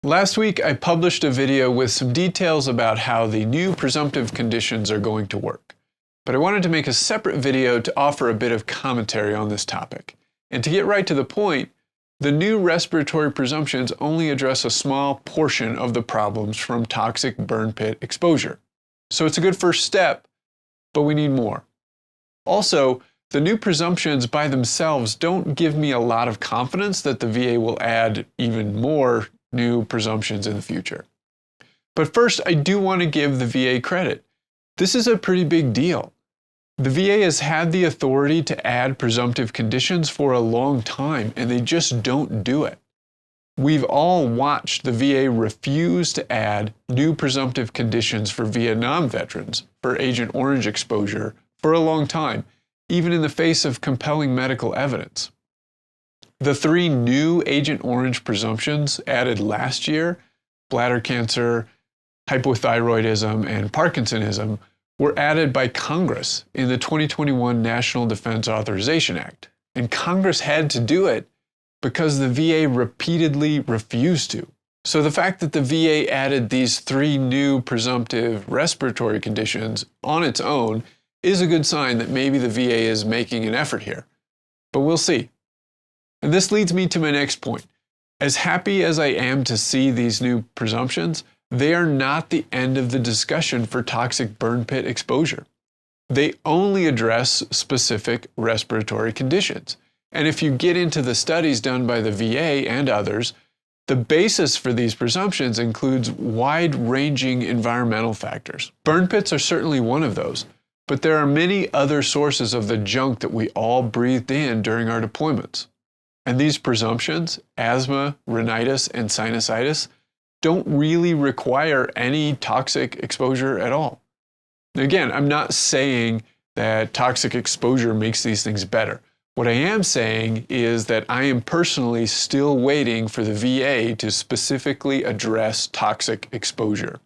Last week, I published a video with some details about how the new presumptive conditions are going to work. But I wanted to make a separate video to offer a bit of commentary on this topic. And to get right to the point, the new respiratory presumptions only address a small portion of the problems from toxic burn pit exposure. So it's a good first step, but we need more. Also, the new presumptions by themselves don't give me a lot of confidence that the VA will add even more new presumptions in the future. But first, I do want to give the VA credit. This is a pretty big deal. The VA has had the authority to add presumptive conditions for a long time, and they just don't do it. We've all watched the VA refuse to add new presumptive conditions for Vietnam veterans for Agent Orange exposure for a long time, even in the face of compelling medical evidence. The 3 new Agent Orange presumptions added last year, bladder cancer, hypothyroidism, and Parkinsonism, were added by Congress in the 2021 National Defense Authorization Act. And Congress had to do it because the VA repeatedly refused to. So the fact that the VA added these 3 new presumptive respiratory conditions on its own is a good sign that maybe the VA is making an effort here. But we'll see. And this leads me to my next point. As happy as I am to see these new presumptions, they are not the end of the discussion for toxic burn pit exposure. They only address specific respiratory conditions. And if you get into the studies done by the VA and others, the basis for these presumptions includes wide-ranging environmental factors. Burn pits are certainly one of those, but there are many other sources of the junk that we all breathed in during our deployments. And these presumptions, asthma, rhinitis, and sinusitis, don't really require any toxic exposure at all. Again, I'm not saying that toxic exposure makes these things better. What I am saying is that I am personally still waiting for the VA to specifically address toxic exposure.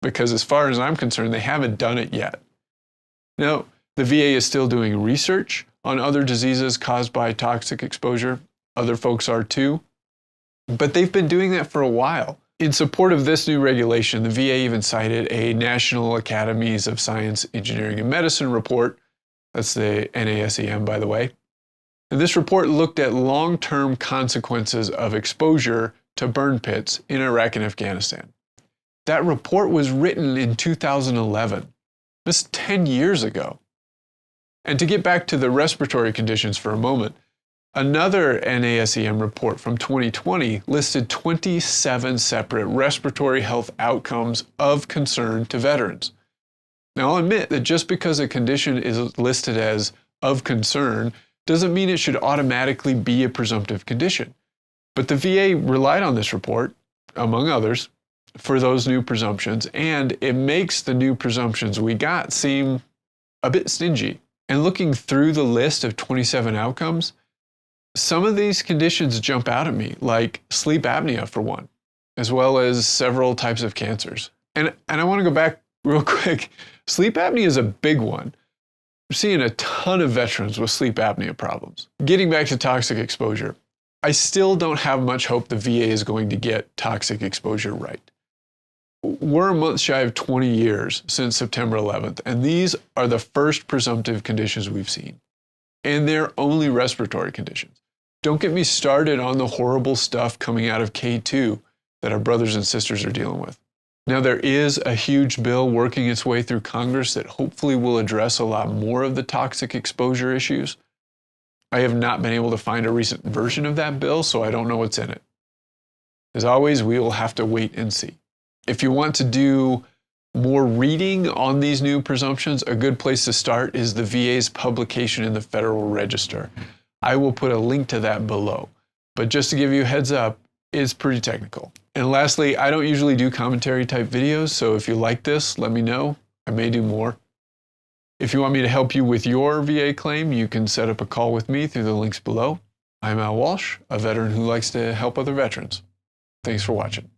Because as far as I'm concerned, they haven't done it yet. Now, the VA is still doing research on other diseases caused by toxic exposure. Other folks are too. But they've been doing that for a while. In support of this new regulation, the VA even cited a National Academies of Science, Engineering, and Medicine report. That's the NASEM, by the way. And this report looked at long-term consequences of exposure to burn pits in Iraq and Afghanistan. That report was written in 2011. That's 10 years ago. And to get back to the respiratory conditions for a moment, another NASEM report from 2020 listed 27 separate respiratory health outcomes of concern to veterans. Now, I'll admit that just because a condition is listed as of concern doesn't mean it should automatically be a presumptive condition. But the VA relied on this report, among others, for those new presumptions, and it makes the new presumptions we got seem a bit stingy. And looking through the list of 27 outcomes, some of these conditions jump out at me, like sleep apnea for one, as well as several types of cancers. And I want to go back real quick. Sleep apnea is a big one. We're seeing a ton of veterans with sleep apnea problems. Getting back to toxic exposure, I still don't have much hope the VA is going to get toxic exposure right. We're a month shy of 20 years since September 11th, and these are the first presumptive conditions we've seen. And they're only respiratory conditions. Don't get me started on the horrible stuff coming out of K2 that our brothers and sisters are dealing with. Now, there is a huge bill working its way through Congress that hopefully will address a lot more of the toxic exposure issues. I have not been able to find a recent version of that bill, so I don't know what's in it. As always, we will have to wait and see. If you want to do more reading on these new presumptions, a good place to start is the VA's publication in the Federal Register. I will put a link to that below. But just to give you a heads up, it's pretty technical. And lastly, I don't usually do commentary type videos, so if you like this, let me know. I may do more. If you want me to help you with your VA claim, you can set up a call with me through the links below. I'm Al Walsh, a veteran who likes to help other veterans. Thanks for watching.